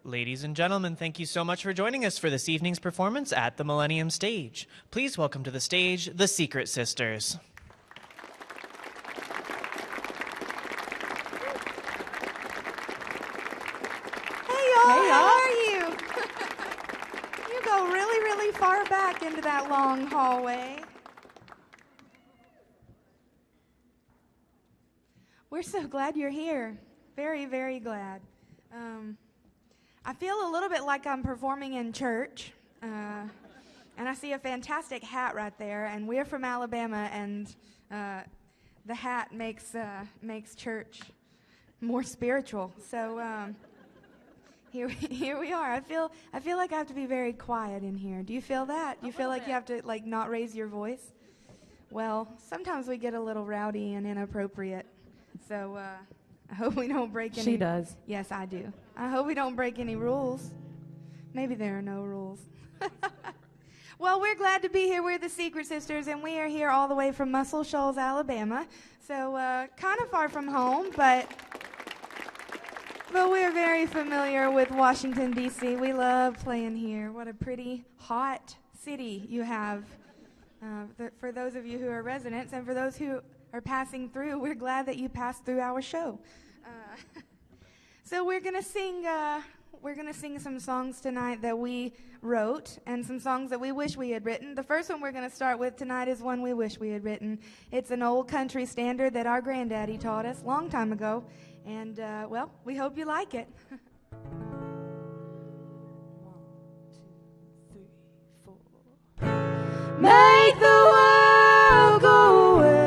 Ladies and gentlemen, thank you so much for joining us for this evening's performance at the Millennium stage. Please welcome to the stage the Secret Sisters. Hey y'all, how are you? You go really, really far back into that long hallway. We're so glad you're here. Very, very glad. I feel a little bit like I'm performing in church, and I see a fantastic hat right there, and we're from Alabama, and the hat makes church more spiritual. So here we are. I feel like I have to be very quiet in here. Do you feel that? Do you feel like you have to not raise your voice? Well, sometimes we get a little rowdy and inappropriate, so I hope we don't break any... She does. Yes, I do. I hope we don't break any rules. Maybe there are no rules. Well, we're glad to be here. We're the Secret Sisters, and we are here all the way from Muscle Shoals, Alabama. So kind of far from home, but we're very familiar with Washington, D.C. We love playing here. What a pretty, hot city you have. For those of you who are residents, and for those who are passing through, we're glad that you passed through our show. So we're gonna sing some songs tonight that we wrote, and some songs that we wish we had written. The first one we're gonna start with tonight is one we wish we had written. It's an old country standard that our granddaddy taught us long time ago, and well, we hope you like it. 1, 2, 3, 4. Make the world go away.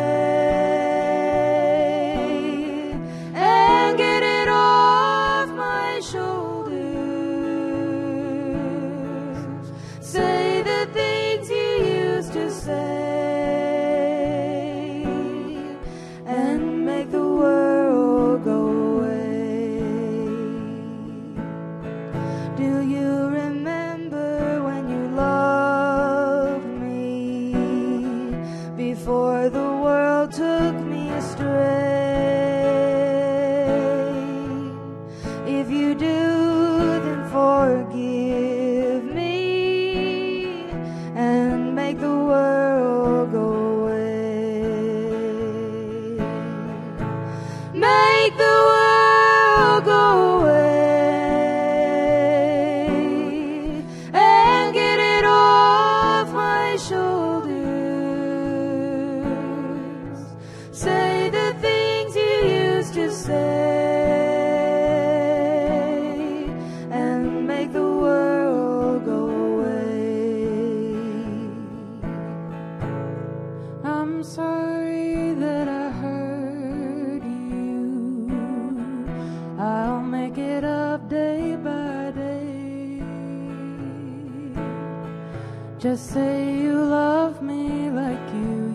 Just say you love me like you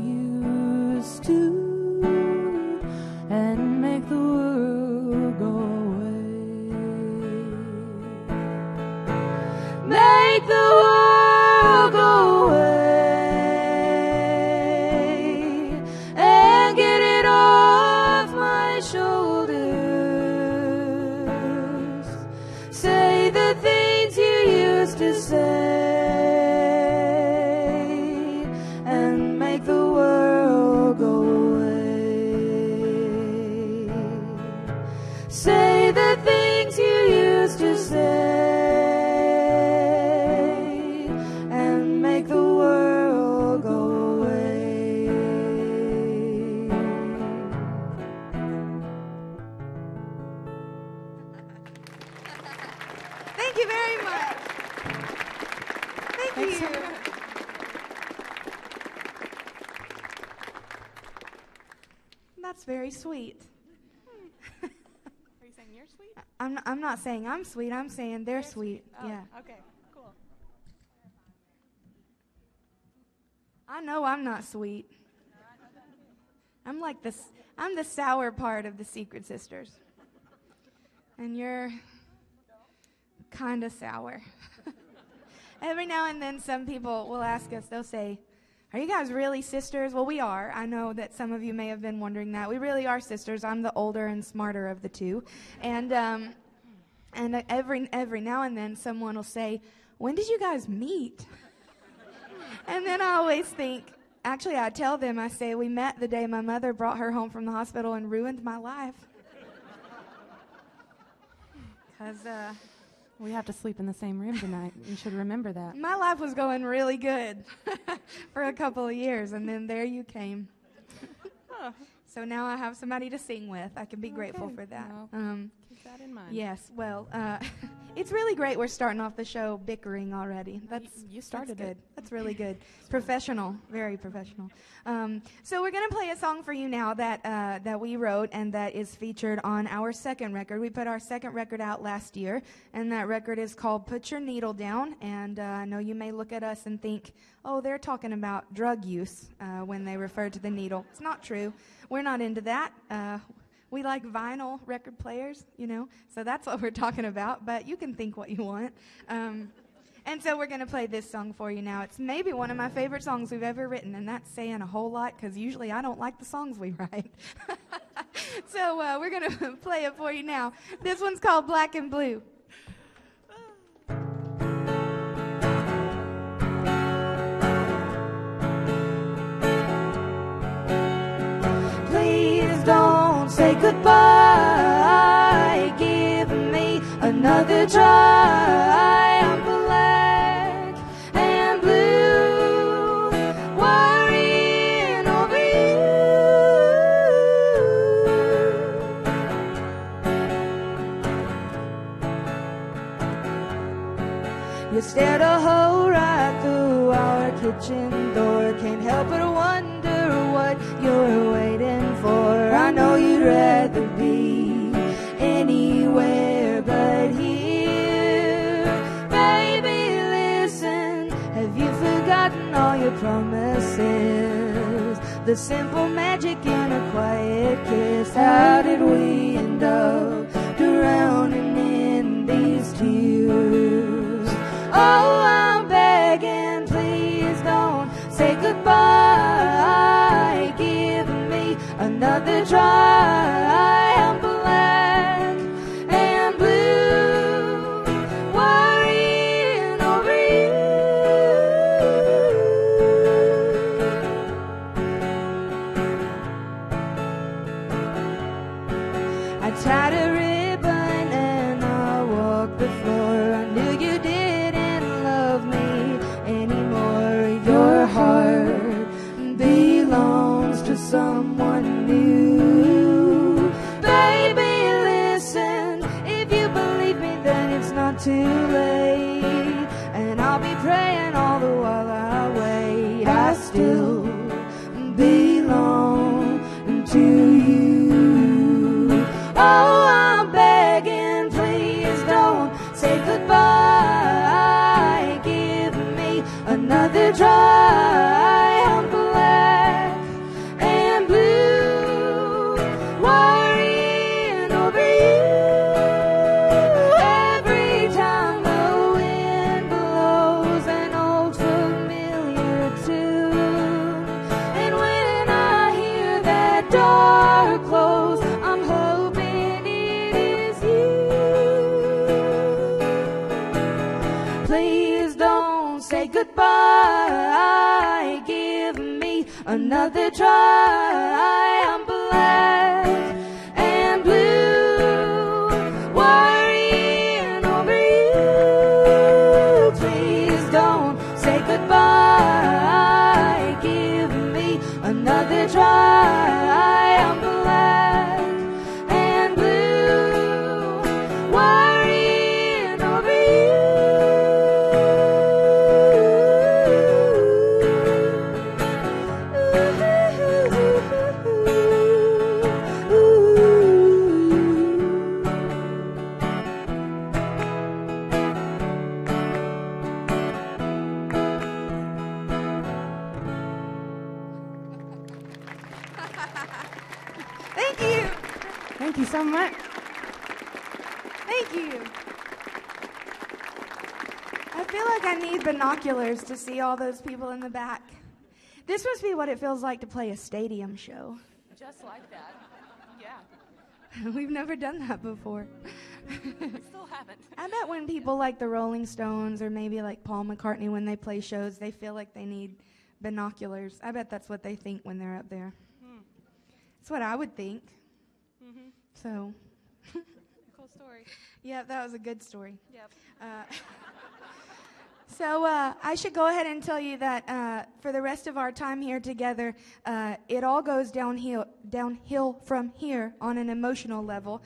used to, and make the world go away. Make the world go away, and get it off my shoulders. Say the things you used to say. That's very sweet. Are you saying you're sweet? I'm not saying I'm sweet. I'm saying they're sweet. Oh, yeah. Okay. Cool. I know I'm not sweet. I'm like this. I'm the sour part of the Secret Sisters, and you're kind of sour. Every now and then, some people will ask us. They'll say, "Are you guys really sisters?" Well, we are. I know that some of you may have been wondering that. We really are sisters. I'm the older and smarter of the two. And And every now and then someone will say, "When did you guys meet?" And then I always think, actually I tell them, I say, "We met the day my mother brought her home from the hospital and ruined my life." Because We have to sleep in the same room tonight. You should remember that. my life was going really good for a couple of years, and then there you came. So now I have somebody to sing with. I can be grateful Okay, for that. well, keep that in mind. Yes, well, it's really great we're starting off the show bickering already. You started that's it. good. That's really good. Professional, very professional. So we're going to play a song for you now that we wrote and that is featured on our second record. We put our second record out last year, and that record is called Put Your Needle Down. And I know you may look at us and think, oh, they're talking about drug use when they refer to the needle. It's not true. We're not into that. We like vinyl record players, so that's what we're talking about, but you can think what you want. And so we're going to play this song for you now. It's maybe one of my favorite songs we've ever written, and that's saying a whole lot because usually I don't like the songs we write. So we're going to play it for you now. This one's called Black and Blue. Don't say goodbye, give me another try. I'm black and blue, worrying over you. You stared a hole right through our kitchen door. Can't help but wonder what you're waiting for. I know you'd rather be anywhere but here. Baby, listen, have you forgotten all your promises? The simple magic in a quiet kiss. How did we end up drowning in these tears? Oh, I'm begging, please don't say goodbye. Give me another try. I'm black and blue, worrying over you. I tied a ribbon and I walked the floor. I knew you didn't love me anymore. Your heart belongs to someone new. Baby, listen, if you believe me, then it's not too late. And I'll be praying all the while I wait. I still belong to you. Oh, I'm begging, please don't say goodbye. Give me another try. I'm black and blue, worrying over you. Every time the wind blows an old familiar tune, and when I hear that door close, I'm hoping it is you. Please don't say goodbye. Give me another try. I'm black and blue, worrying over you. Please don't say goodbye. Give me another try. I'm black and blue, worrying over Thank you. Thank you so much. Thank you. I feel like I need binoculars to see all those people in the back. This must be what it feels like to play a stadium show. Just like that. Yeah. We've never done that before. We still haven't. I bet when people like the Rolling Stones or maybe like Paul McCartney, when they play shows, they feel like they need binoculars. I bet that's what they think when they're up there. That's what I would think. Mm-hmm. So, Cool story. yeah, that was a good story. Yep. So I should go ahead and tell you that for the rest of our time here together, it all goes downhill from here on an emotional level,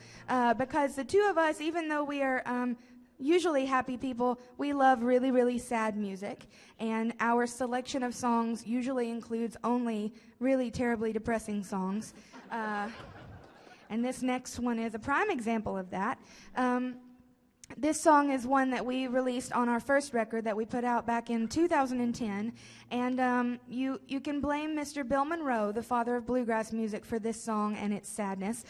because the two of us, even though we are usually happy people, we love really, really sad music, and our selection of songs usually includes only really terribly depressing songs. And this next one is a prime example of that. This song is one that we released on our first record that we put out back in 2010, and you can blame Mr. Bill Monroe, the father of bluegrass music, for this song and its sadness,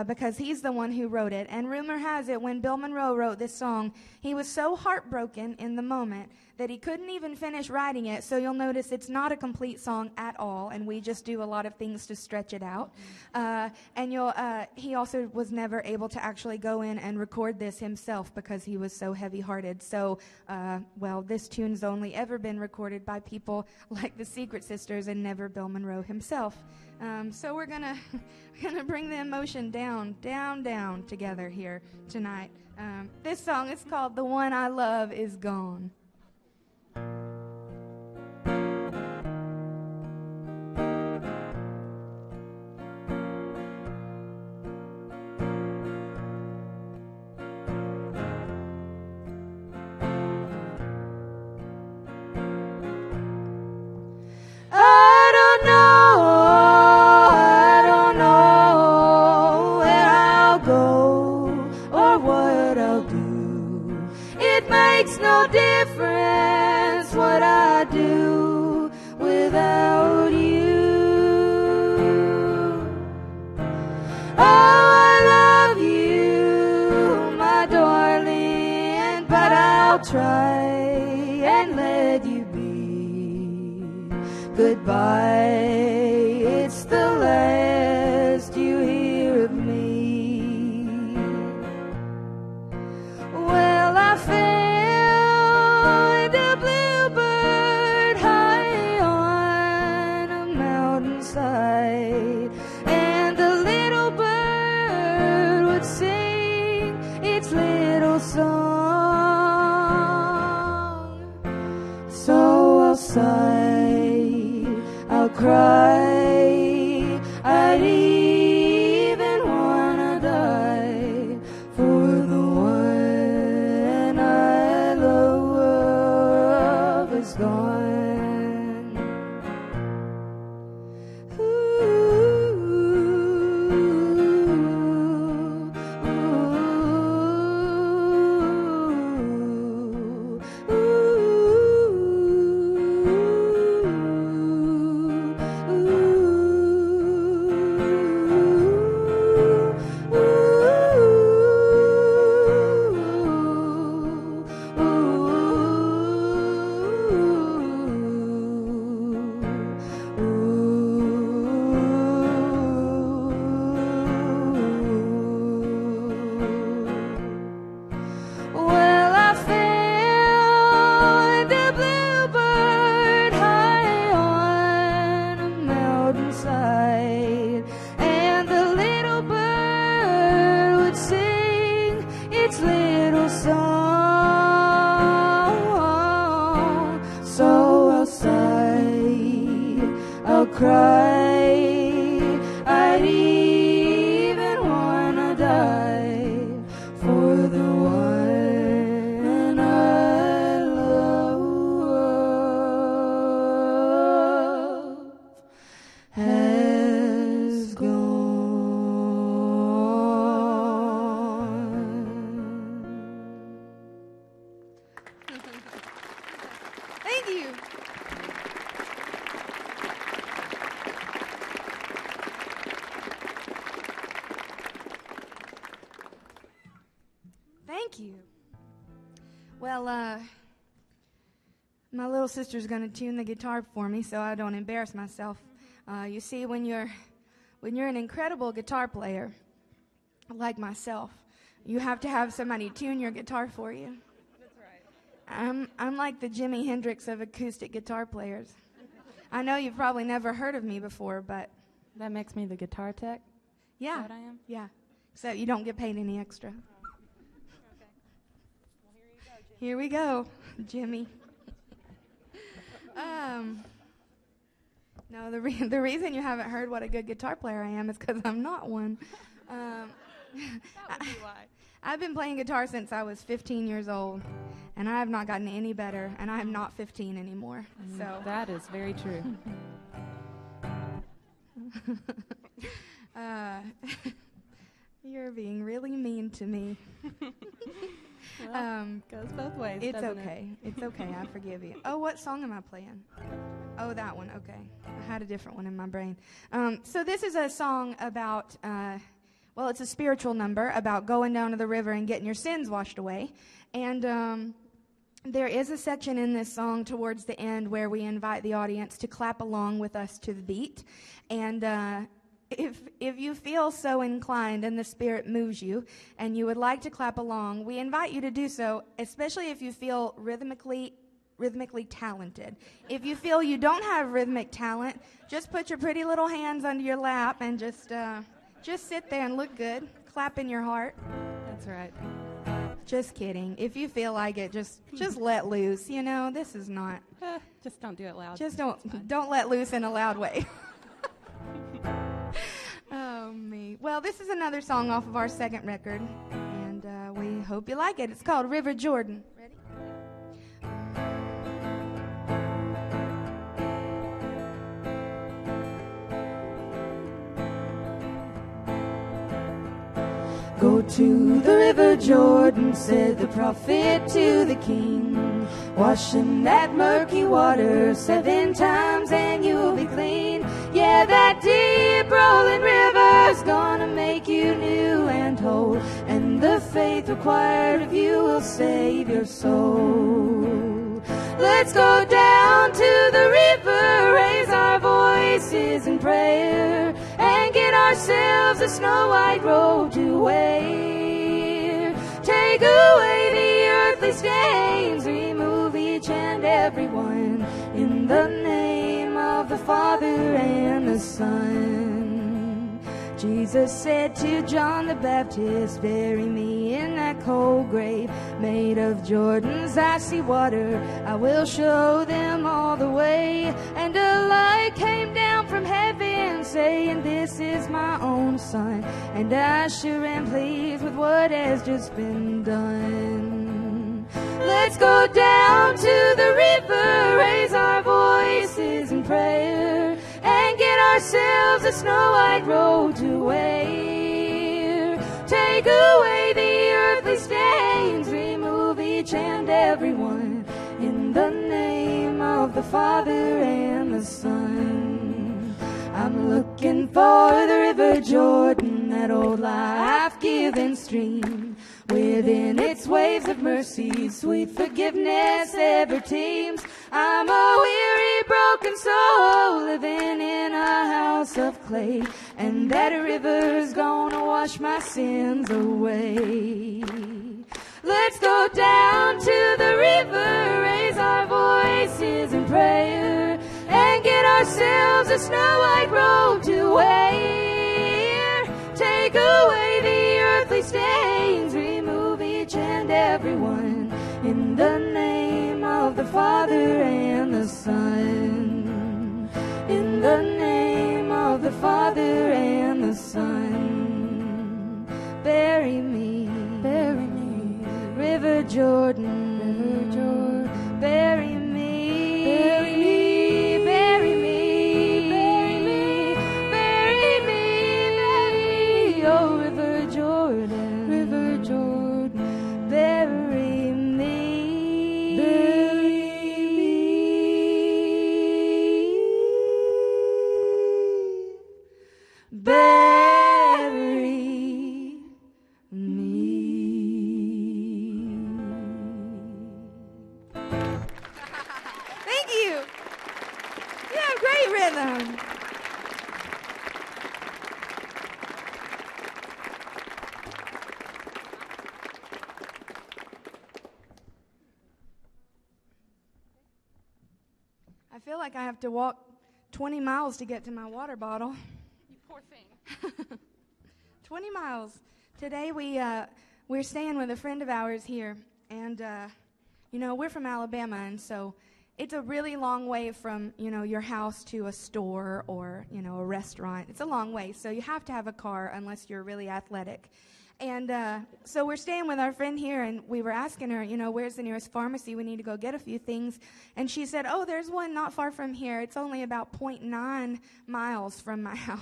because he's the one who wrote it. And rumor has it, when Bill Monroe wrote this song, he was so heartbroken in the moment that he couldn't even finish writing it, so you'll notice it's not a complete song at all, and we just do a lot of things to stretch it out. And he also was never able to actually go in and record this himself because he was so heavy-hearted. So, well, this tune's only ever been recorded by people like the Secret Sisters and never Bill Monroe himself. So we're gonna bring the emotion down together here tonight. This song is called "The One I Love Is Gone." I don't know where I'll go or what I'll do. It makes no difference what I do without you. Oh, I love you, my darling, but I'll try and let you be. Goodbye, it's the last you hear of me. Well, I found a bluebird high on a mountainside, and the little bird would sing its little song. So I'll sigh, I'll cry, I'd even wanna die for the one I love is gone. Well, I found a bluebird high on a mountainside, and the little bird would sing its little song. So I'll sigh, I'll cry, I'd even wanna die for the one I love has gone. Thank you. Thank you. Well, my little sister's going to tune the guitar for me so I don't embarrass myself. You see, when you're an incredible guitar player, like myself, you have to have somebody tune your guitar for you. That's right. I'm like the Jimi Hendrix of acoustic guitar players. I know you've probably never heard of me before, but That makes me the guitar tech. yeah, Is that what I am? yeah. So you don't get paid any extra. Okay. Well, Here we go, Jimmy. No, the reason you haven't heard what a good guitar player I am is because I'm not one. That would be why. I've been playing guitar since I was 15 years old, and I have not gotten any better, and I am not 15 anymore. So That is very true. You're being really mean to me. Goes both ways. It's doesn't okay. It's okay. I forgive you. Oh, what song am I playing? Oh, that one. Okay. I had a different one in my brain. So this is a song about, it's a spiritual number about going down to the river and getting your sins washed away. And there is a section in this song towards the end where we invite the audience to clap along with us to the beat. And if you feel so inclined and the Spirit moves you and you would like to clap along, we invite you to do so, especially if you feel rhythmically talented. If you feel you don't have rhythmic talent, just put your pretty little hands under your lap and just sit there and look good. Clap in your heart. That's right. Just kidding. If you feel like it, just let loose. You know, this is not. Just don't do it loud. Just don't let loose in a loud way. Oh, me. Well, this is another song off of our second record, and we hope you like it. It's called River Jordan. Ready? Go to the river Jordan, said the prophet to the king. Wash in that murky water 7 times and you'll be clean. Yeah, that deep rolling river's gonna make you new and whole, and the faith required of you will save your soul. Let's go down to the river, raise our voices in prayer, and get ourselves a snow-white robe to wear. Take away the earthly stains, remove each and every one, in the name of the Father and the Son. Jesus said to John the Baptist, bury me in that cold grave made of Jordan's icy water. I will show them all the way. And a light came down from heaven saying, this is my own Son, and I sure am pleased with what has just been done. Let's go down to the river, raise our voices in prayer, and get ourselves a snow-white robe to wear. Take away the earthly stains, remove each and every one, in the name of the Father and the Son. I'm looking for the river Jordan, that old life-giving stream. Within its waves of mercy, sweet forgiveness ever teems. I'm a weary, broken soul living in a house of clay, and that river's gonna wash my sins away. Let's go down to the river, raise our voices in prayer, and get ourselves a snow-white robe to wear. Take away the earthly stains, remove each and every one, in the name of the Father and the Son. In the name of the Father and the Son. Bury me, River Jordan, bury me, bury me, bury me, bury me, bury me, oh River Jordan, bury me, bury me, bury me. feel like I have to walk 20 miles to get to my water bottle. You poor thing. 20 miles. Today we're staying with a friend of ours here, and we're from Alabama, and so it's a really long way from your house to a store or a restaurant. It's a long way, so you have to have a car unless you're really athletic. And so we're staying with our friend here, and we were asking her, where's the nearest pharmacy? We need to go get a few things. And she said, oh, there's one not far from here. It's only about 0.9 miles from my house.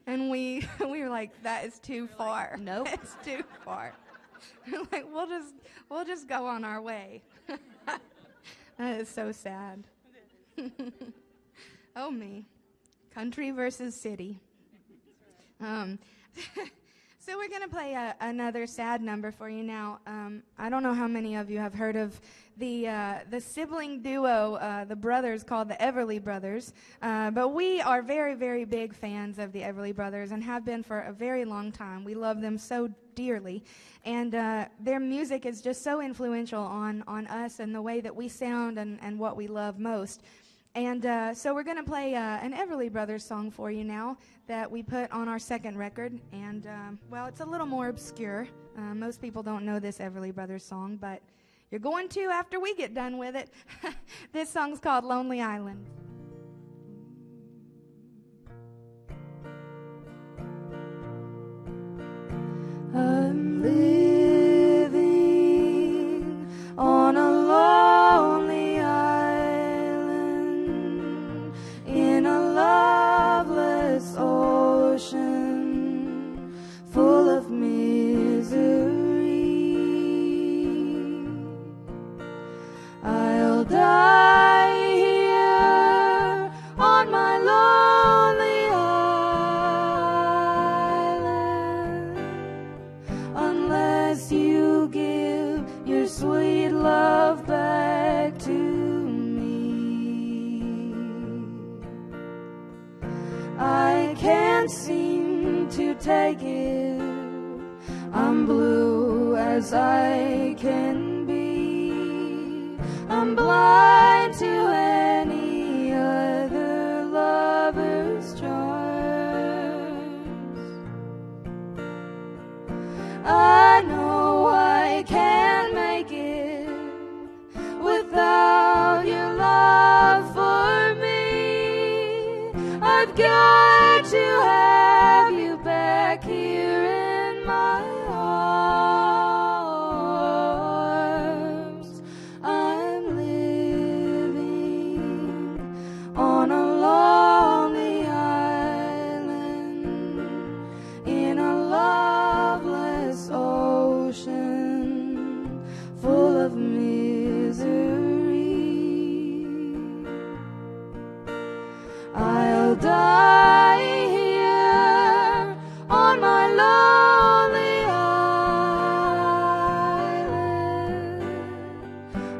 And we were like, that is too far. Nope. It's too far. We're like, we'll just go on our way. That is so sad. Oh, me. Country versus city. So we're going to play another sad number for you now. I don't know how many of you have heard of the sibling duo, the brothers called the Everly Brothers. But we are very, very big fans of the Everly Brothers and have been for a very long time. We love them so dearly. And their music is just so influential on us and the way that we sound and what we love most. And so we're going to play an Everly Brothers song for you now that we put on our second record. And, it's a little more obscure. Most people don't know this Everly Brothers song, but you're going to after we get done with it. This song's called Lonely Island. I'm living on a lonely island in a loveless ocean full of misery. I'll die here on my lonely island unless you give your sweet love back to me. I can't seem to take it. I'm blue as I can be. I'm blind to any other lover's charms. I know I can't make it without your love for me. I've got to have you back here in my arms. I'm living on a lonely island in a loveless ocean full of misery. I'll die here on my lonely island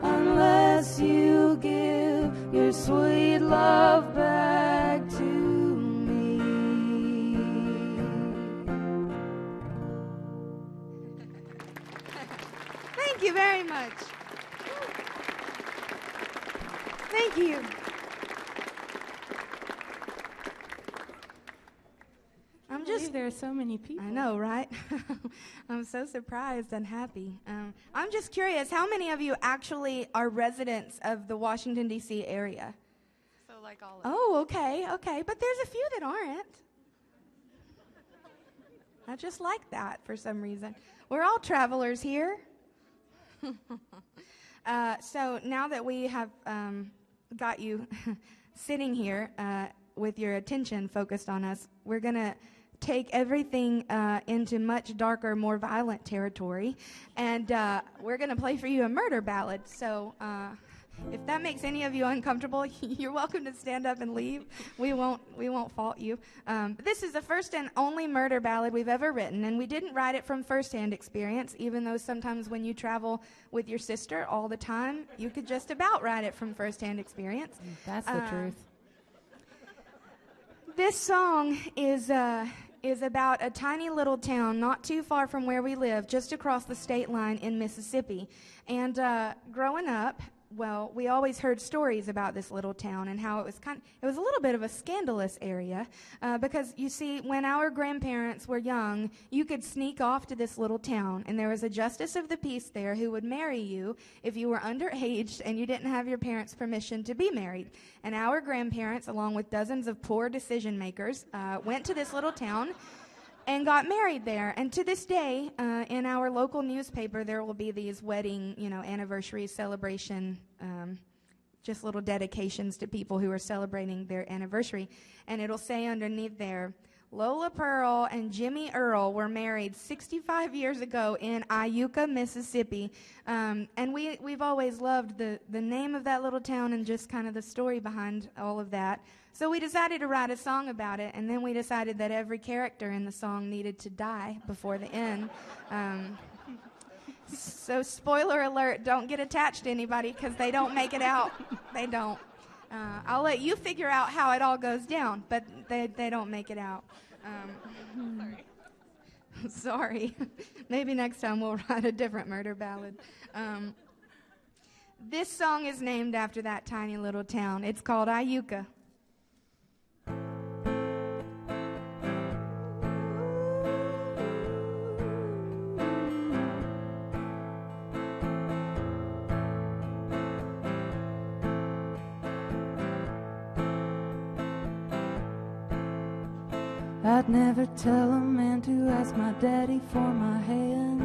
unless you give your sweet love back to me. Thank you very much. Thank you. I'm just There are so many people. I know, right? I'm so surprised and happy. I'm just curious, how many of you actually are residents of the Washington, D.C. area? So like all of Oh, okay. But there's a few that aren't. I just like that for some reason. We're all travelers here. So now that we have got you sitting here with your attention focused on us, we're going to take everything into much darker, more violent territory, and we're going to play for you a murder ballad. So if that makes any of you uncomfortable, you're welcome to stand up and leave. We won't fault you. But this is the first and only murder ballad we've ever written, and we didn't write it from firsthand experience, even though sometimes when you travel with your sister all the time, you could just about write it from firsthand experience. That's the truth. This song is about a tiny little town not too far from where we live, just across the state line in Mississippi. And growing up, well, we always heard stories about this little town and how it was a little bit of a scandalous area because, you see, when our grandparents were young, you could sneak off to this little town, and there was a justice of the peace there who would marry you if you were underage and you didn't have your parents' permission to be married. And our grandparents, along with dozens of poor decision makers, went to this little town and got married there. And to this day, in our local newspaper, there will be these wedding, anniversary celebration, just little dedications to people who are celebrating their anniversary. And it'll say underneath there, Lola Pearl and Jimmy Earl were married 65 years ago in Ayuka, Mississippi. And we've always loved the name of that little town and just kind of the story behind all of that. So we decided to write a song about it, and then we decided that every character in the song needed to die before the end. So spoiler alert, don't get attached to anybody because they don't make it out. They don't. I'll let you figure out how it all goes down, but they don't make it out. Sorry. Maybe next time we'll write a different murder ballad. This song is named after that tiny little town. It's called Ayuka. I'd never tell a man to ask my daddy for my hand.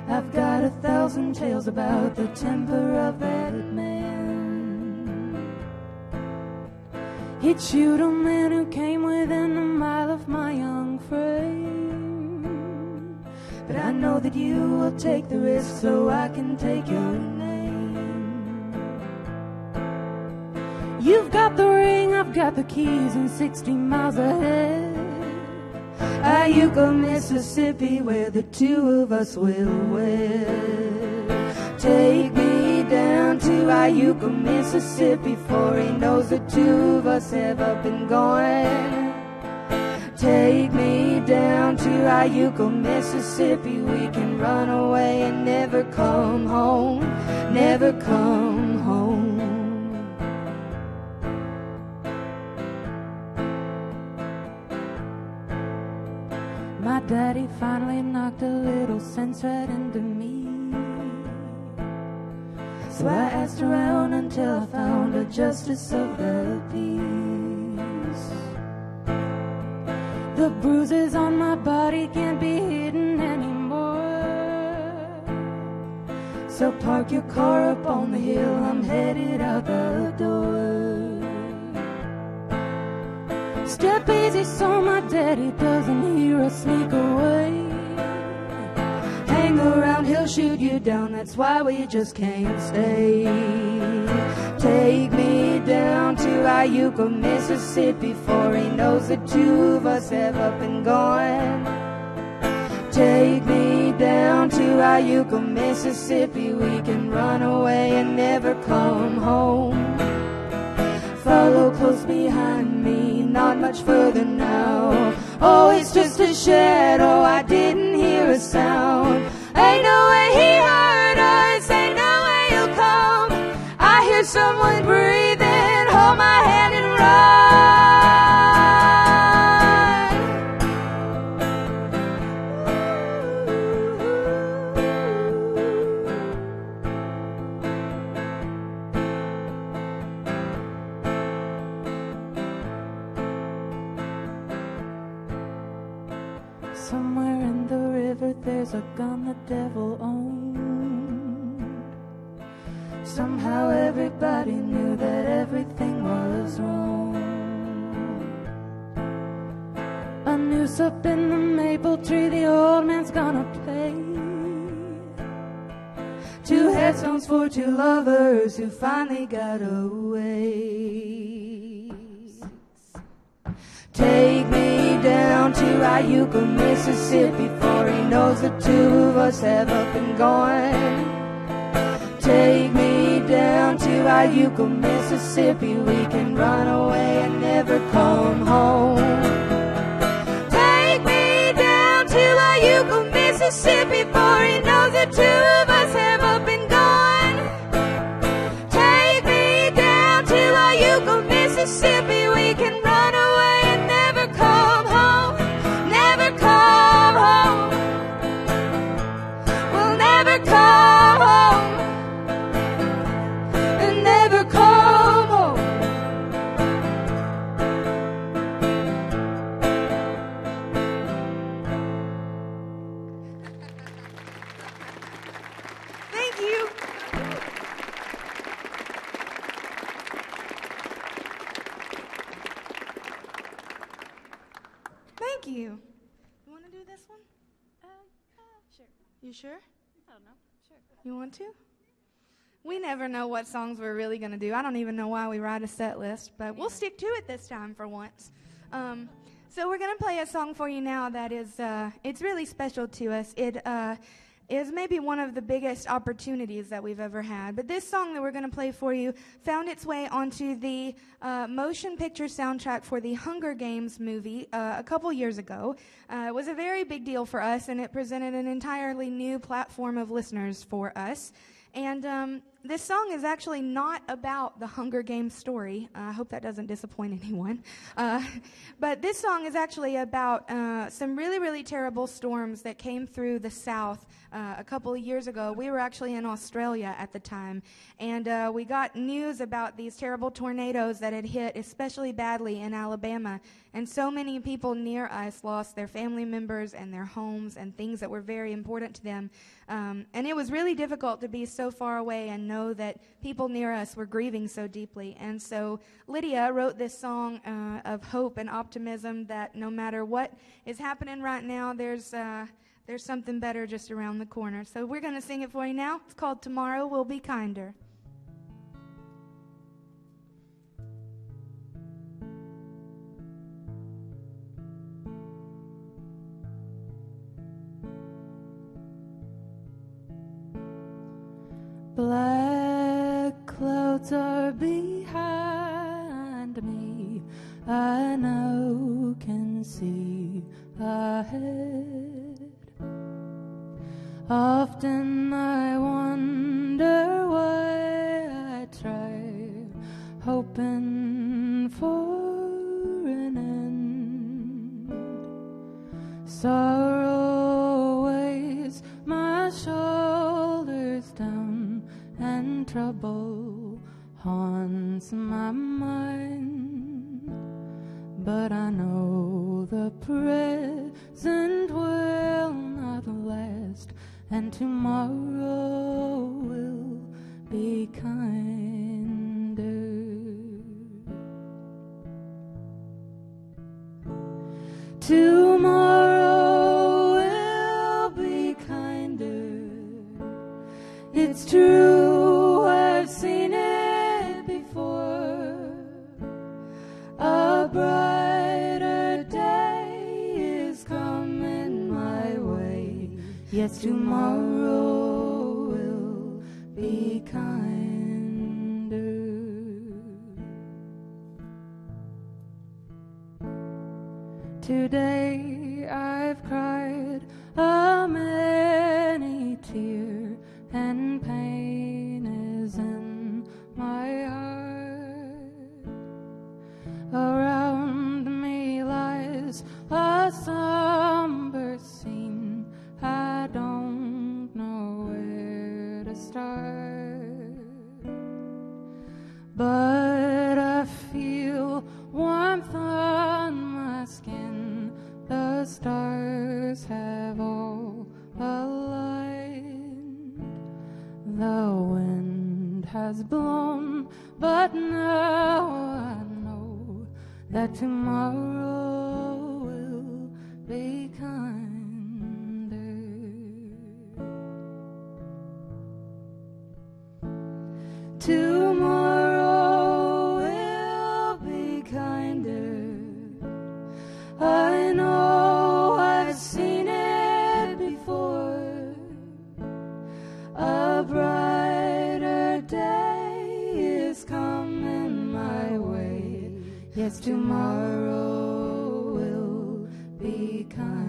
I've got 1,000 tales about the temper of that man. He'd shoot a man who came within a mile of my young frame. But I know that you will take the risk so I can take your name. You've got the ring, I've got the keys, and 60 miles ahead, Ayuka, Mississippi, where the two of us will wed. Take me down to Ayuka, Mississippi, for he knows the two of us have up and gone. Take me down to Ayuka, Mississippi, we can run away and never come home, never come home. My daddy finally knocked a little sense right into me. So I asked around until I found a justice of the peace. The bruises on my body can't be hidden anymore. So park your car up on the hill, I'm headed out the door. Step easy so my daddy doesn't hear us sneak away. Hang around, he'll shoot you down, that's why we just can't stay. Take me down to Ayuka, Mississippi, for he knows the two of us have up and gone. Take me down to Ayuka, Mississippi, we can run away and never come home. Follow close behind me, not much further now. Oh, it's just a shadow, I didn't hear a sound. Ain't no way he heard us, ain't no way he'll come. I hear someone breathing, hold my hand and somewhere in the river there's a gun the devil owned. Somehow everybody knew that everything was wrong. A noose up in the maple tree, the old man's gonna pay. 2 headstones for 2 lovers who finally got away. Take me down to Ayuka, Mississippi, for he knows the two of us have up and gone. Take me down to Ayuka, Mississippi, we can run away and never come home. Take me down to Ayuka, Mississippi, for he knows the two of us have up and gone. You sure? I don't know. Sure. You want to? We never know what songs we're really going to do. I don't even know why we write a set list, but we'll stick to it this time for once. So we're going to play a song for you now that is, it's really special to us. It is maybe one of the biggest opportunities that we've ever had. But this song that we're going to play for you found its way onto the motion picture soundtrack for the Hunger Games movie a couple years ago. It was a very big deal for us, and it presented an entirely new platform of listeners for us. And this song is actually not about the Hunger Games story. I hope that doesn't disappoint anyone. But this song is actually about some really, really terrible storms that came through the South a couple of years ago. We were actually in Australia at the time. And we got news about these terrible tornadoes that had hit especially badly in Alabama. And so many people near us lost their family members and their homes and things that were very important to them. And it was really difficult to be so far away and know that people near us were grieving so deeply. And so Lydia wrote this song of hope and optimism that no matter what is happening right now, there's something better just around the corner. So we're going to sing it for you now. It's called Tomorrow Will Be Kinder. Black clouds are behind me, I now can see ahead. Often I wonder why I try, hoping for an end. Sorrow weighs my shoulders down, and trouble haunts my mind. But I know the present will not last, and tomorrow will be kinder. Tomorrow will be kinder. It's true, I've seen it before. A brighter day is coming my way. Yes, tomorrow will be kinder. Today I've cried a many tear, and pain is in my heart. Around me lies a somber scene. I don't know where to start, but I feel warmth on my skin. The stars have all aligned. The wind has blown, but now I know that tomorrow will be kinder. Tomorrow will be kinder. I know I've seen it before. A brighter day is coming my way. Yes, tomorrow will be kinder.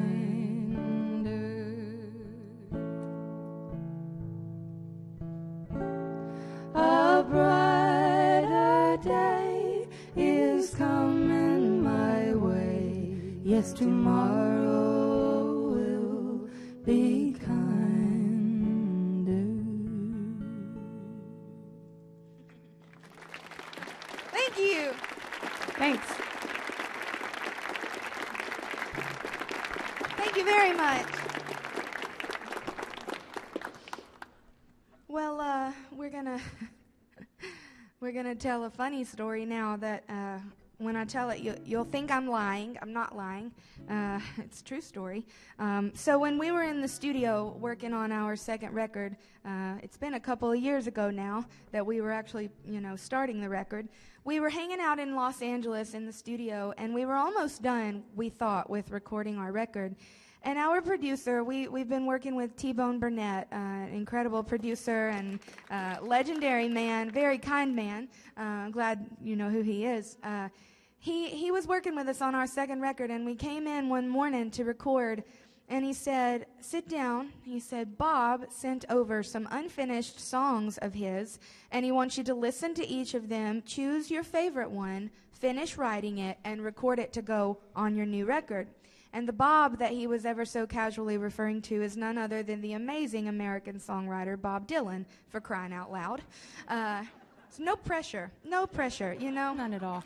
A brighter day is coming my way. Yes, tomorrow will be kinder. Thank you. Thanks. Thank you very much. Well, we're gonna tell a funny story now that when I tell it, you'll think I'm lying. I'm not lying. It's a true story. So when we were in the studio working on our second record, it's been a couple of years ago now that we were actually, starting the record. We were hanging out in Los Angeles in the studio, and we were almost done, we thought, with recording our record. And our producer, we've been working with T-Bone Burnett, incredible producer and legendary man, very kind man. I'm glad you know who he is. He was working with us on our second record, and we came in one morning to record, and he said, sit down. He said, Bob sent over some unfinished songs of his, and he wants you to listen to each of them, choose your favorite one, finish writing it, and record it to go on your new record. And the Bob that he was ever so casually referring to is none other than the amazing American songwriter Bob Dylan, for crying out loud. So no pressure, None at all.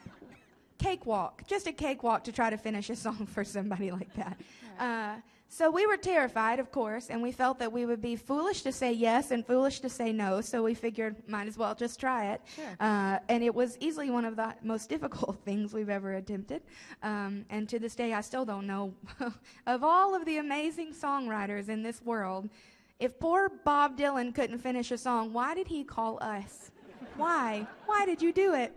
Cakewalk, just a cakewalk to try to finish a song for somebody like that. So we were terrified, of course, and we felt that we would be foolish to say yes and foolish to say no, so we figured might as well just try it. Sure. And it was easily one of the most difficult things we've ever attempted. And to this day, I still don't know, of all of the amazing songwriters in this world, if poor Bob Dylan couldn't finish a song, why did he call us? Why? Why did you do it?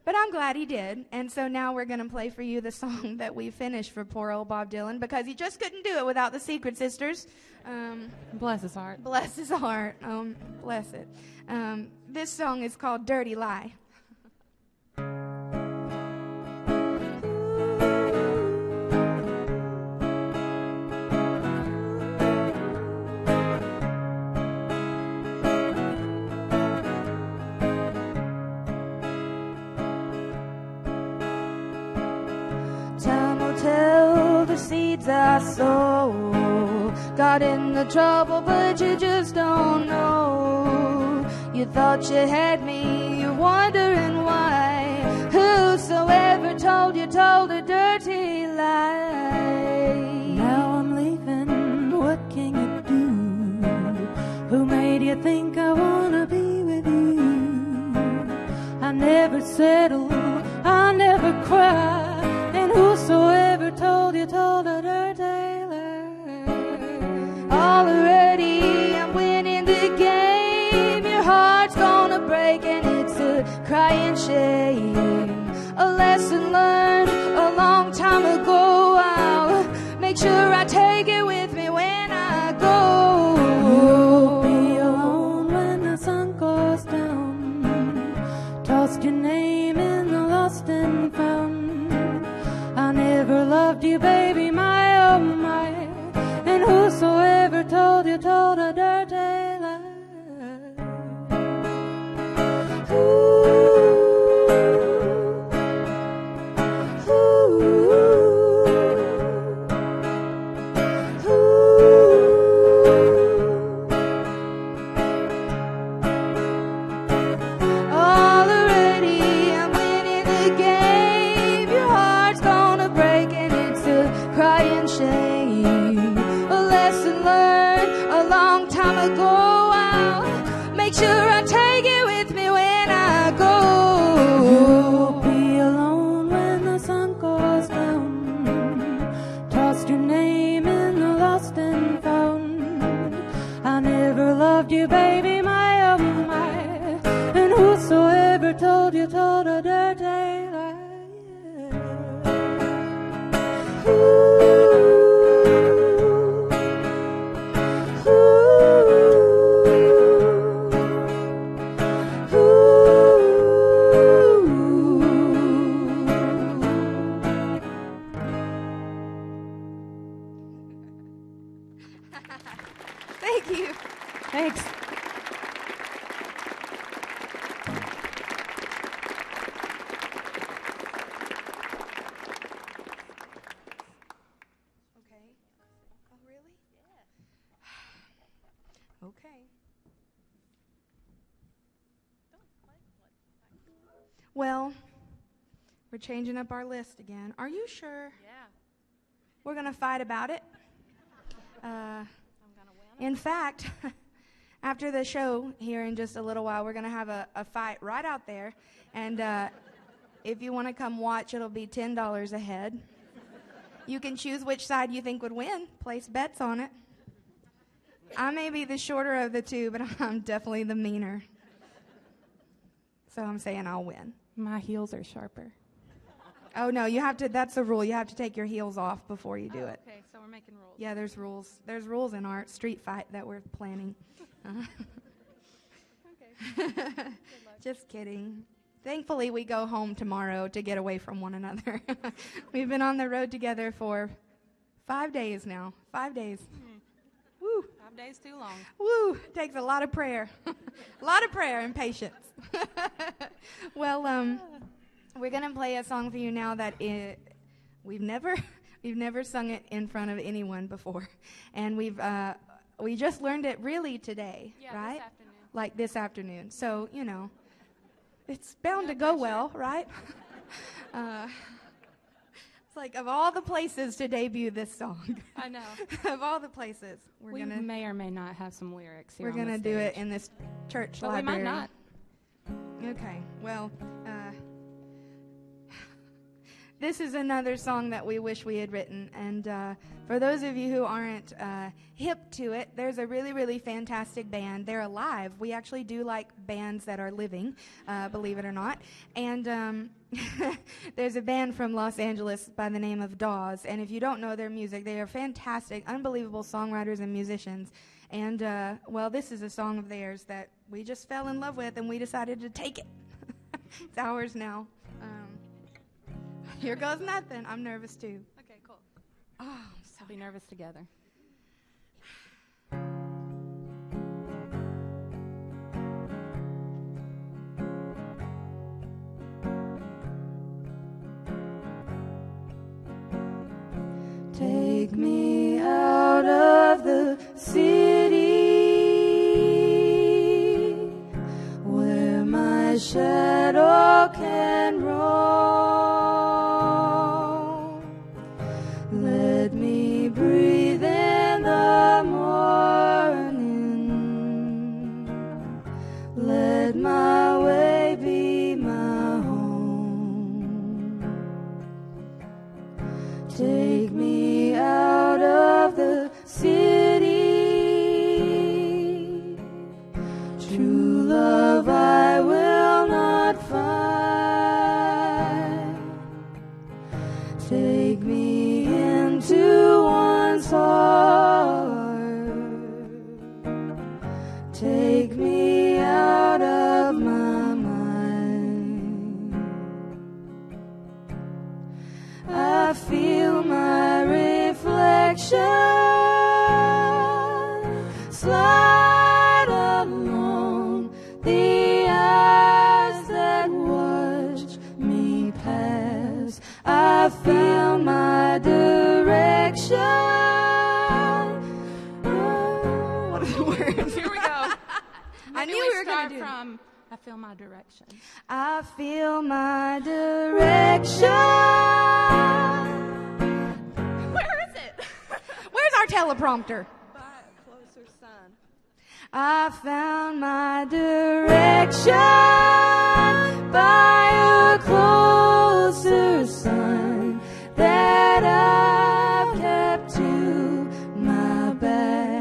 But I'm glad he did, and so now we're going to play for you the song that we finished for poor old Bob Dylan, because he just couldn't do it without the Secret Sisters. Bless his heart. Bless his heart. Bless it. This song is called Dirty Lie. Seeds I sow got into trouble, but you just don't know. You thought you had me, you're wondering why. Whosoever told you told a dirty lie. Now I'm leaving, what can you do? Who made you think I wanna be with you? I never settle, I never cry. And whosoever told you told a dirty lie. Already I'm winning the game. Your heart's gonna break and it's a crying shame. A lesson learned a long time ago. I'll make sure I take it with me when I go. You'll be alone when the sun goes down. Tossed your name in the lost and found. I never loved you, baby, my oh my. And whosoever told you told a dirty lie. Already I'm winning the game. Your heart's gonna break and it's a crying shame. A lesson learned a long time ago. I'll make sure I take it with me when I go. You'll be alone when the sun goes down. Tossed your name in the lost and found. I never loved you, baby, my oh my. And whosoever told you told a dirty lie. Thank you. Thanks. Okay. Oh, really? Yeah. Okay. Well, we're changing up our list again. Are you sure? Yeah. We're going to fight about it? I'm gonna win. In fact, after the show here in just a little while, we're going to have a fight right out there. And If you want to come watch, it'll be $10 a head. You can choose which side you think would win. Place bets on it. I may be the shorter of the two, but I'm definitely the meaner. So I'm saying I'll win. My heels are sharper. Oh, no, you have to, that's a rule. You have to take your heels off before you do it. Okay, so we're making rules. Yeah, there's rules. There's rules in our street fight that we're planning. Okay. Just kidding. Thankfully, we go home tomorrow to get away from one another. We've been on the road together for 5 days now. 5 days. Woo. 5 days too long. Woo. Takes a lot of prayer. A lot of prayer and patience. Well, we're going to play a song for you now that we've never sung it in front of anyone before. And we just learned it really today, right? This afternoon. Like this afternoon. So, you know, it's bound to go well, right? It's like of all the places to debut this song. I know. Of all the places, We may or may not have some lyrics here. we're gonna do it in this church but library. we might not. Okay. Well, this is another song that we wish we had written. And for those of you who aren't hip to it, there's a really, really fantastic band. They're alive. We actually do like bands that are living, believe it or not. And there's a band from Los Angeles by the name of Dawes. And if you don't know their music, they are fantastic, unbelievable songwriters and musicians. And, well, this is a song of theirs that we just fell in love with, and we decided to take it. It's ours now. Here goes nothing. I'm nervous, too. Okay, cool. Oh, We'll be nervous together. Take me out of the city where my shadow can roam. Let me breathe in the morning. Let my way be my home. Take me out of the city. True love I will not find. Take me into one's heart. Take me out of my mind. I feel my reflection slide along the eyes that watch me pass. I feel my direction. What are the words? Here we go. I knew we were going to do it. from I feel my direction. I feel my direction. Where is it? Where's our teleprompter? By a closer sun. I found my direction by a closer sun that I've kept to my back.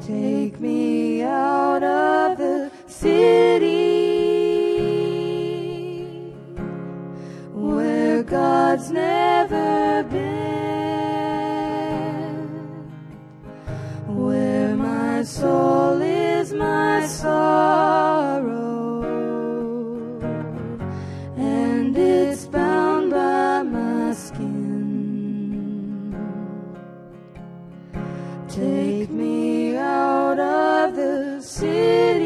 Take me out of the city where God's never been, where my soul is my sorrow, and it's bound by my skin. Take me out of the city.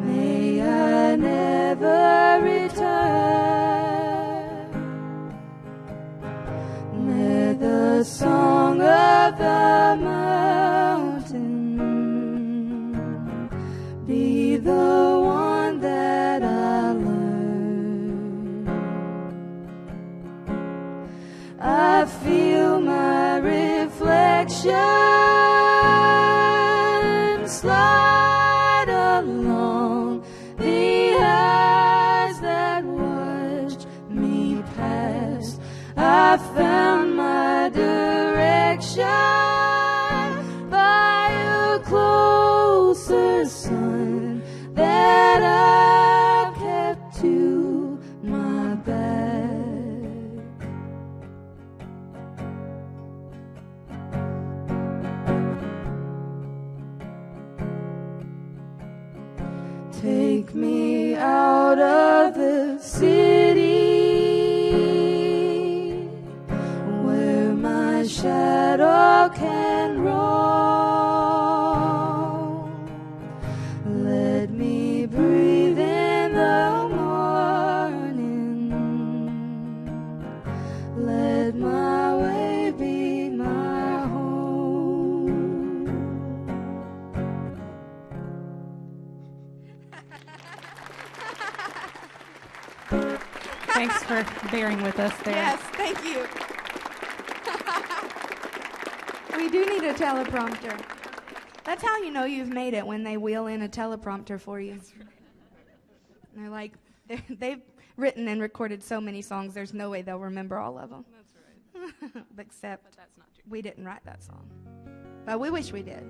May I never return. May the song of the mountain be the one that I learn. I Take me out of the city where my shadow can roam. Let me breathe in the morning. Let my way be my home. Thanks for bearing with us there. Yes, thank you. We do need a teleprompter. That's how you know you've made it, when they wheel in a teleprompter for you. And they're like, they've written and recorded so many songs, there's no way they'll remember all of them. That's right. Except But that's not true. we didn't write that song. But we wish we did.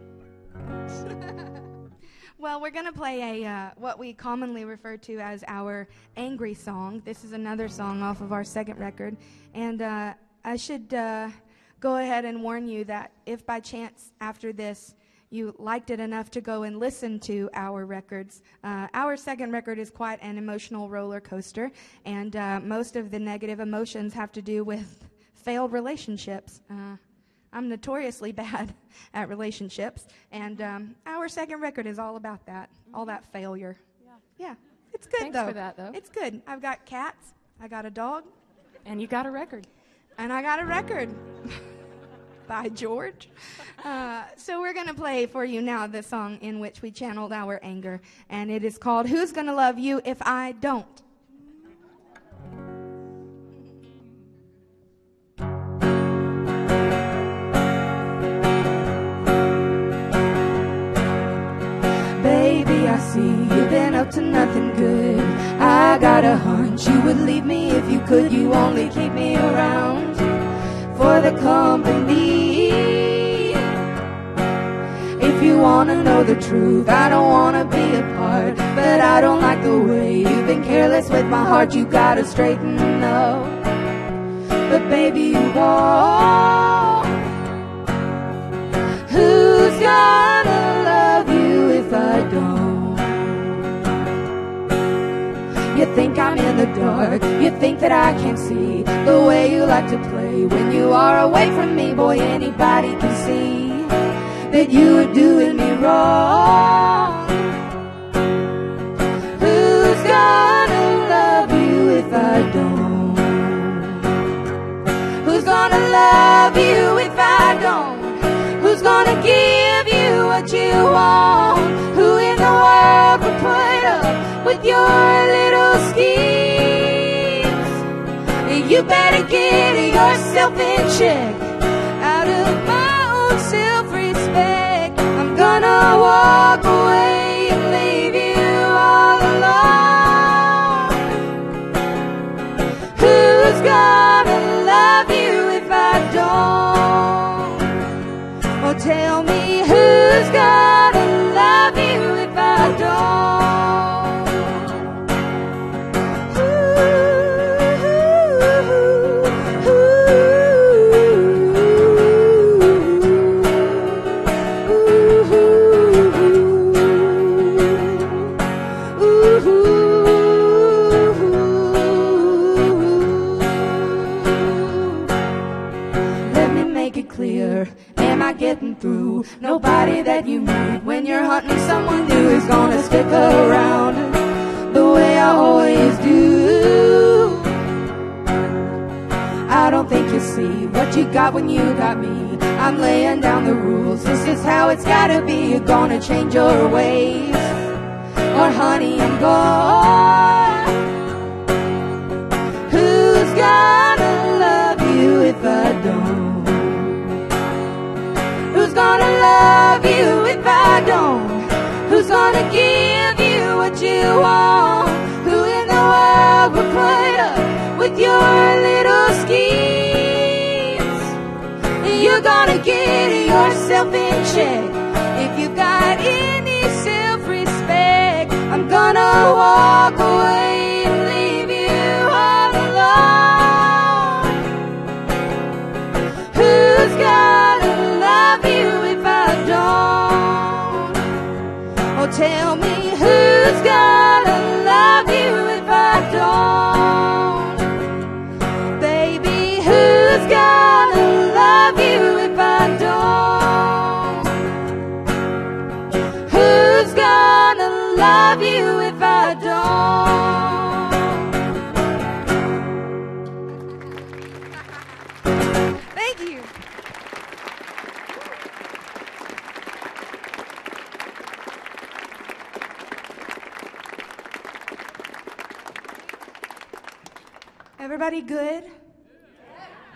Well, we're going to play what we commonly refer to as our angry song. This is another song off of our second record. And I should go ahead and warn you that if by chance after this you liked it enough to go and listen to our records, our second record is quite an emotional roller coaster. And most of the negative emotions have to do with failed relationships. I'm notoriously bad at relationships, and our second record is all about that, all that failure. Yeah, it's good. Thanks though. for that, though. It's good. I've got cats, I got a dog, And you got a record. and I got a record by George. So we're going to play for you now the song in which we channeled our anger, and it is called Who's Gonna Love You If I Don't? Baby, I see you've been up to nothing good. I got a hunch you would leave me if you could. You only keep me around for the company. If you wanna know the truth, I don't wanna be apart, but I don't like the way you've been careless with my heart. You gotta straighten up, but baby, you won't. Who's gonna love you if I don't? You think I'm in the dark, you think that I can't see the way you like to play when you are away from me. Boy, anybody can see that you are doing me wrong. Who's gonna love you if I don't? Who's gonna love you if I don't? Who's gonna give you what you want? Who in the world would put up with your little schemes? You better get yourself in check. Out of my own self-respect, I'm gonna walk away and leave you all alone. Who's gonna love you if I don't? Well, tell me who's gonna love you if I don't? Let me make it clear. Am I getting through? Nobody that you meet when you're hunting someone new is gonna stick around the way I always do. I don't think you see what you got when you got me. I'm laying down the rules. This is how it's gotta be. You're gonna change your ways, or honey, I'm gone. Who's gonna love you if I don't? Who's gonna love you if I don't? Who's gonna give you what you want? Who in the world would put up with your little schemes? You're gonna get yourself in check. If you got any self-respect, I'm gonna walk away and leave you all alone. Who's gonna love you if I don't? Oh, tell me who's gonna love you if I don't. Thank you. Everybody good?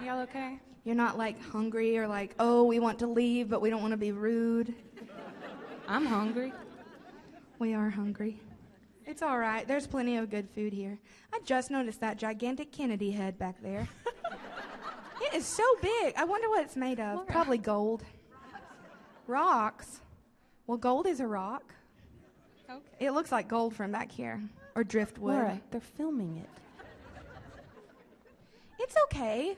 Y'all okay? You're not like hungry or like, oh, we want to leave, but we don't want to be rude. I'm hungry. We are hungry. It's all right. There's plenty of good food here. I just noticed that gigantic Kennedy head back there. It is so big. I wonder what it's made of. Laura. Probably gold. Rocks? Well, gold is a rock. Okay. It looks like gold from back here. Or driftwood. Laura, they're filming it. It's okay.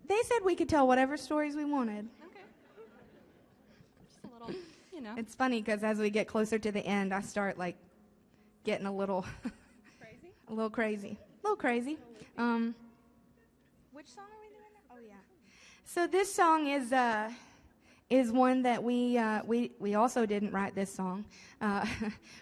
They said we could tell whatever stories we wanted. Okay. Just a little, you know. It's funny because as we get closer to the end, I start like getting a little Crazy? a little crazy. Which song are we doing now? Oh yeah. So this song is one that we also didn't write this song,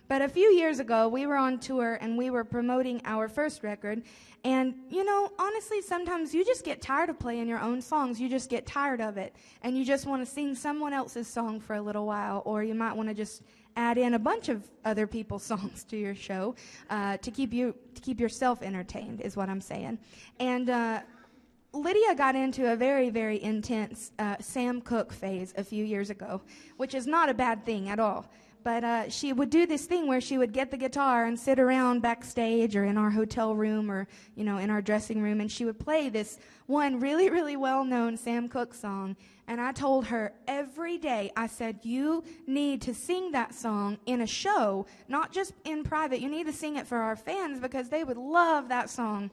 but a few years ago we were on tour and we were promoting our first record. And, you know, honestly, sometimes you just get tired of playing your own songs. You just get tired of it. And you just want to sing someone else's song for a little while. Or you might want to just add in a bunch of other people's songs to your show to keep yourself entertained, is what I'm saying. And Lydia got into a very, very intense Sam Cooke phase a few years ago, which is not a bad thing at all. But she would do this thing where she would get the guitar and sit around backstage or in our hotel room or, you know, in our dressing room, and she would play this one really, really well-known Sam Cooke song. And I told her every day, I said, you need to sing that song in a show, not just in private. You need to sing it for our fans because they would love that song.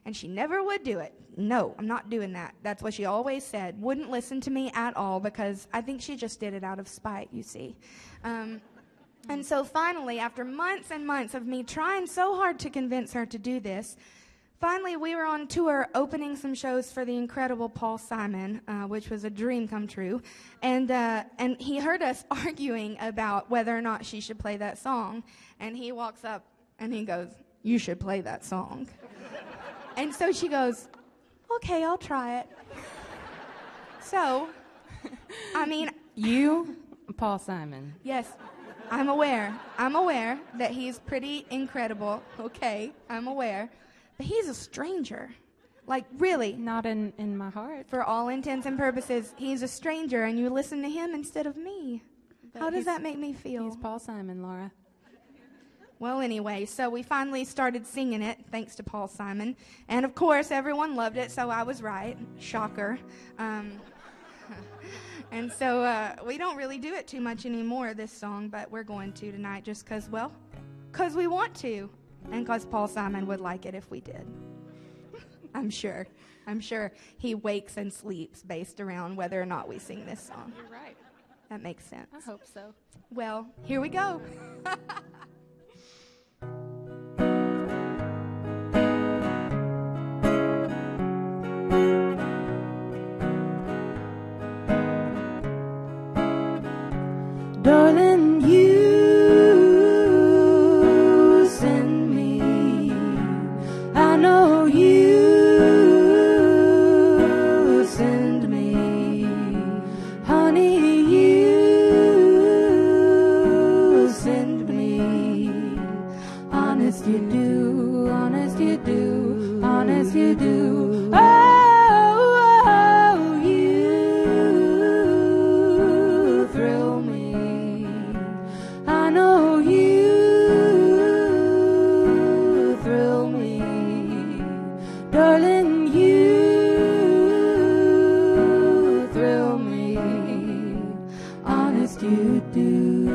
And she never would do it. No, I'm not doing that. That's what she always said. Wouldn't listen to me at all because I think she just did it out of spite, you see. And so finally, after months and months of me trying so hard to convince her to do this, finally we were on tour opening some shows for the incredible Paul Simon, which was a dream come true. And he heard us arguing about whether or not she should play that song. And he walks up and he goes, you should play that song. And so she goes, okay, I'll try it. So, I mean... You, Paul Simon. Yes, I'm aware. I'm aware that he's pretty incredible. Okay, I'm aware. But he's a stranger. Like, really. Not in my heart. For all intents and purposes, he's a stranger, and you listen to him instead of me. But How does that make me feel? He's Paul Simon, Laura. Well, anyway, so we finally started singing it, thanks to Paul Simon. And, of course, everyone loved it, so I was right. Shocker. And so we don't really do it too much anymore, this song, but we're going to tonight just because, well, because we want to. And because Paul Simon would like it if we did. I'm sure. I'm sure he wakes and sleeps based around whether or not we sing this song. You're right. That makes sense. I hope so. Well, here we go. Darling, you send me. I know you send me. Honey, you send me. Honest you do, honest you do, honest you do. Oh, you thrill me. I know you thrill me, darling, you thrill me, honest you do.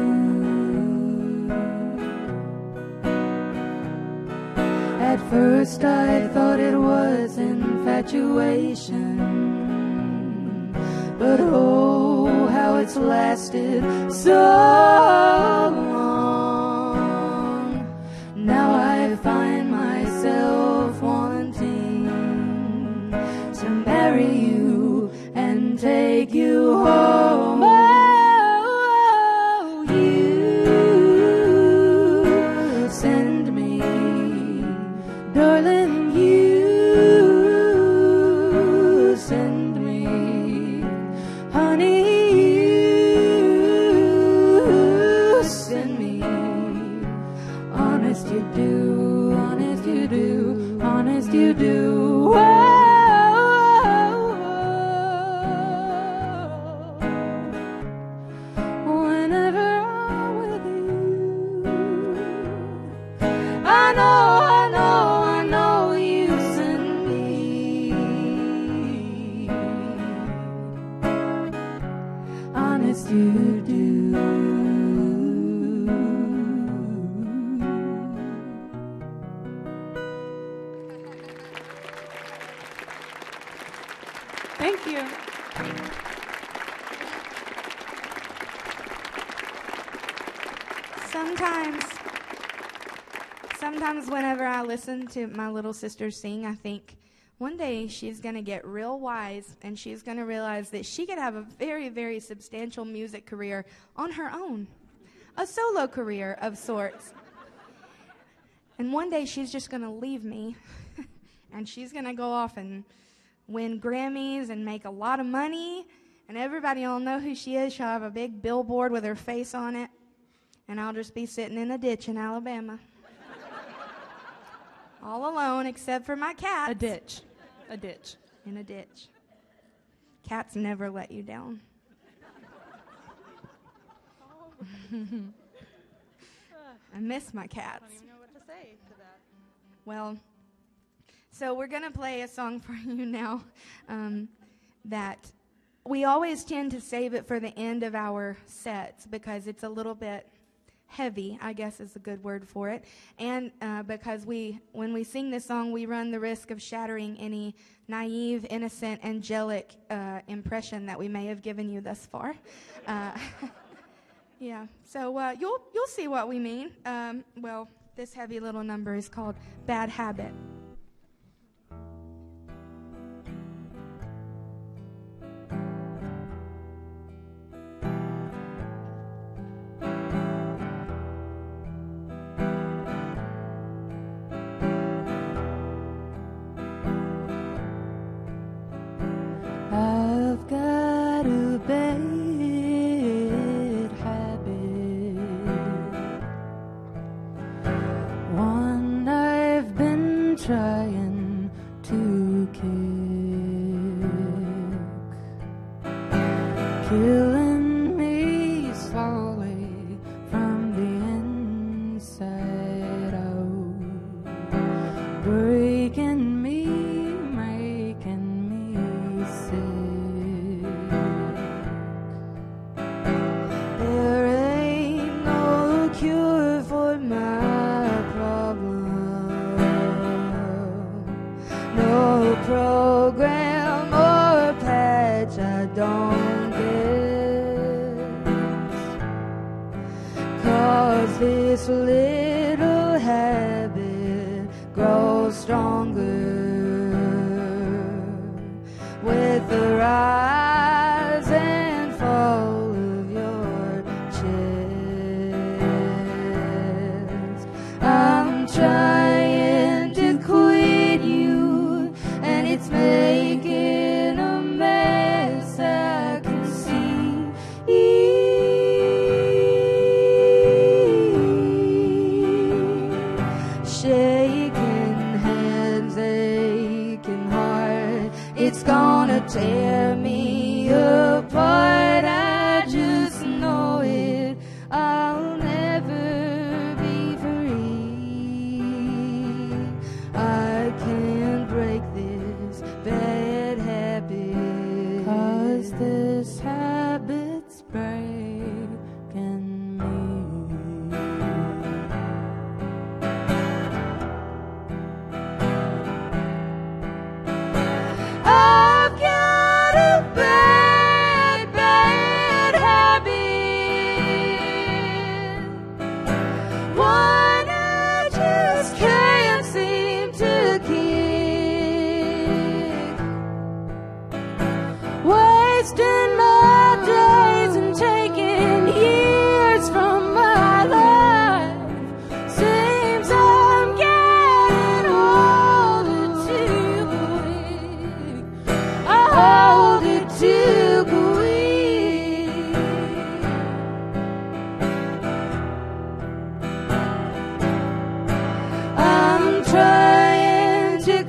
At first I thought it was infatuation, but oh, how it's lasted so long. Now I find myself wanting to marry you and take you home. Oh, you honest you do, honest you do, honest you do. Whoa. I know you send me. Honest you do. Thank you. Sometimes whenever I listen to my little sister sing, I think one day she's going to get real wise and she's going to realize that she could have a very, very substantial music career on her own, a solo career of sorts. And one day she's just going to leave me and she's going to go off and win Grammys and make a lot of money, and everybody will know who she is. She'll have a big billboard with her face on it, and I'll just be sitting in a ditch in Alabama. All alone except for my cats. A ditch. A ditch. In a ditch. Cats never let you down. I miss my cats. I don't even know what to say to that. Well, so we're going to play a song for you now that we always tend to save it for the end of our sets because it's a little bit heavy, I guess is a good word for it. And because when we sing this song, we run the risk of shattering any naive, innocent, angelic impression that we may have given you thus far. Yeah, so you'll see what we mean. Well, this heavy little number is called Bad Habit. I've got a bad habit, one I've been trying to kick, killing me slowly from the inside out, breaking me, making me sick. There ain't no cure for my problem, no program or patch I don't guess, 'cause this little habit grows stronger with the rise and fall of your chest. I'm trying to quit you, and it's making a mess I can see. Shaking hands, aching heart, it's gonna tear me apart. I just know it, I'll never be free. I can't break this bad habit, 'cause this habit's breaking me. I've got a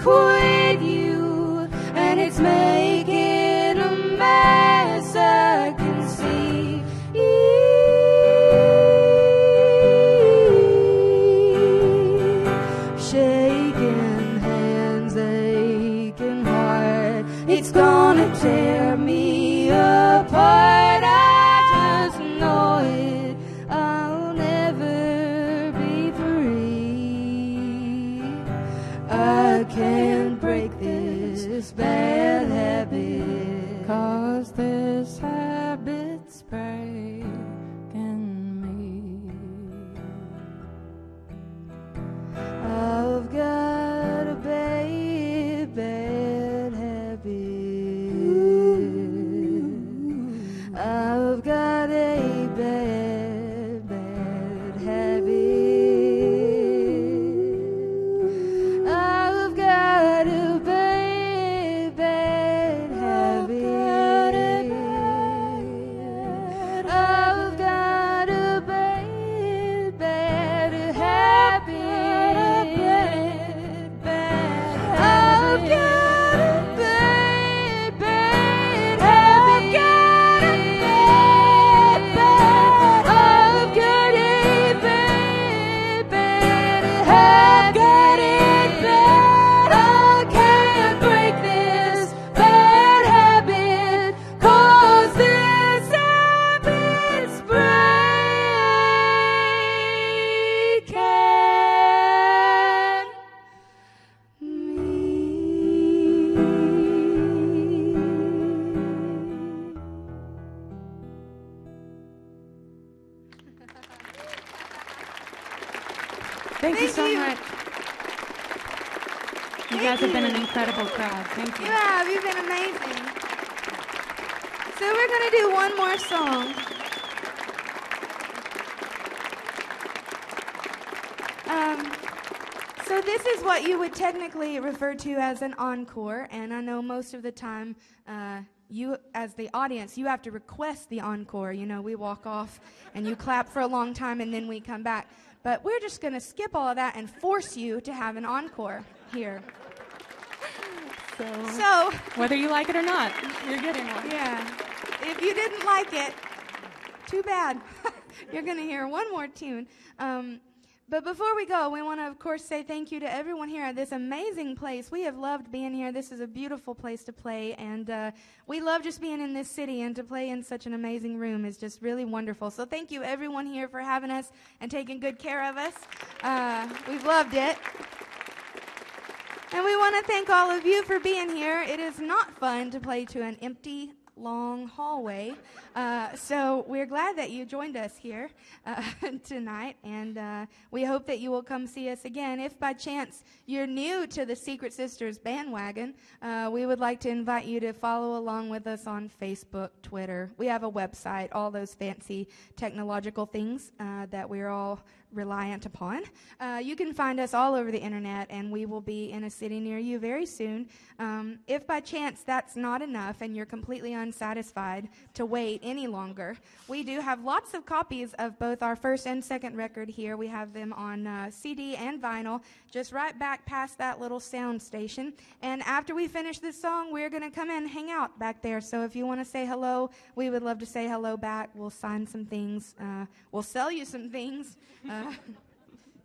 work with you, and it's making a mess I can see. Shaking hands, aching heart, it's gonna tear me apart. I just know it, I'll never be free. I can't break this bad habit, 'cause this habit's breaking me. I've got a bad, bad habit. I've got a bad, bad habit. I've got a bad, bad habit. I've got a bad, bad habit. I've got a bad, bad habit. I've got a bad, bad habit. I can't break this bad habit, 'cause this habit's Thank you so you. much. You guys have been an incredible crowd. Thank you. You have. You've been amazing. So we're going to do one more song. So this is what you would technically refer to as an encore, and I know most of the time you, as the audience, you have to request the encore. You know, we walk off and you clap for a long time and then we come back. But we're just going to skip all of that and force you to have an encore here. So, Whether you like it or not, you're getting one. yeah, if you didn't like it, too bad. You're going to hear one more tune. But before we go, we want to, of course, say thank you to everyone here at this amazing place. We have loved being here. This is a beautiful place to play, and we love just being in this city, and to play in such an amazing room is just really wonderful. So thank you, everyone here, for having us and taking good care of us. We've loved it. And we want to thank all of you for being here. It is not fun to play to an empty, long hallway. So we're glad that you joined us here tonight, and we hope that you will come see us again. If by chance you're new to the Secret Sisters bandwagon, we would like to invite you to follow along with us on Facebook, Twitter. We have a website, all those fancy technological things that we're all reliant upon. You can find us all over the internet, and we will be in a city near you very soon. If by chance that's not enough and you're completely unsatisfied to wait any longer, we do have lots of copies of both our first and second record here. We have them on CD and vinyl, just right back past that little sound station. And after we finish this song, we're going to come and hang out back there. So if you want to say hello, we would love to say hello back. We'll sign some things. We'll sell you some things.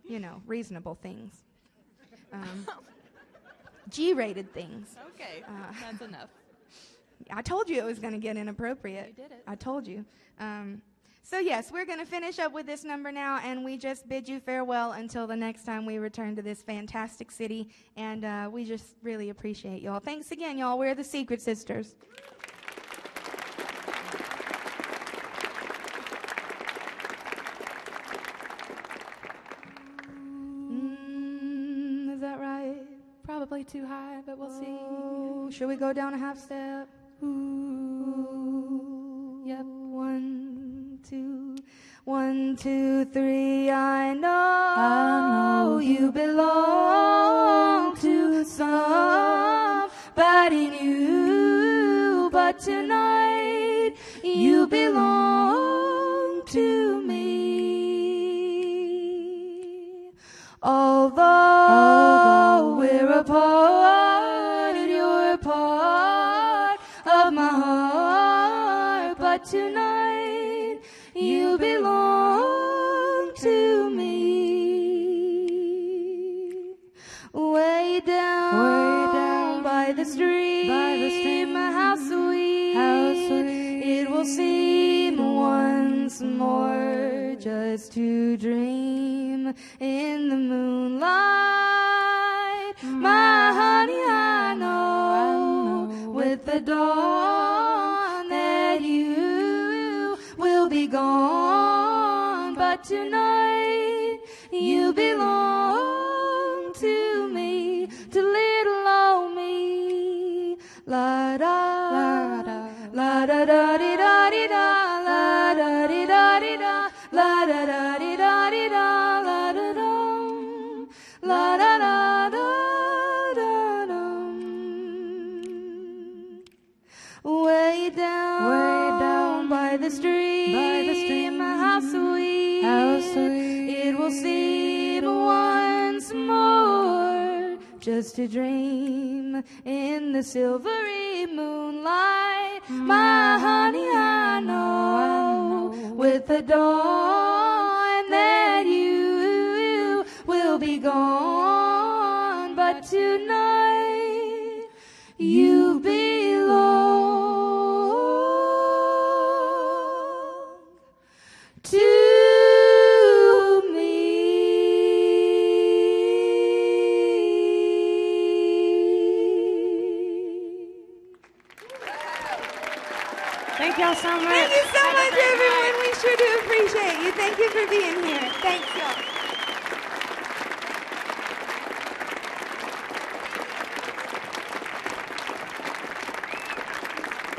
You know, reasonable things. G-rated things. Okay, that's enough. I told you it was going to get inappropriate. You did it. I told you. So yes, we're going to finish up with this number now, and we just bid you farewell until the next time we return to this fantastic city, and we just really appreciate y'all. Thanks again, y'all. We're the Secret Sisters. Is that right? Probably too high, but we'll see. Oh, should we go down a half step? Ooh. Yep. 1, 2, 1, 2, 3. I know you belong to somebody new, but tonight you belong to me. Although we're apart, but tonight you belong to me. Way down by the stream, how sweet it will seem once more just to dream in the moonlight. My honey, I know with the dawn that you will be gone, but tonight you belong to me, to little old me. La da la da la da da di da di da, la da di da di da, la da da di da di da, la da dum, la da da da da dum. Way down by the stream, how sweet it will seem once more just to dream in the silvery moonlight. My honey, I know with the dawn that you will be gone, but tonight you belong to me. Thank y'all so much. Thank you so much, everyone. We sure do appreciate you. Thank you for being here. Thanks, y'all.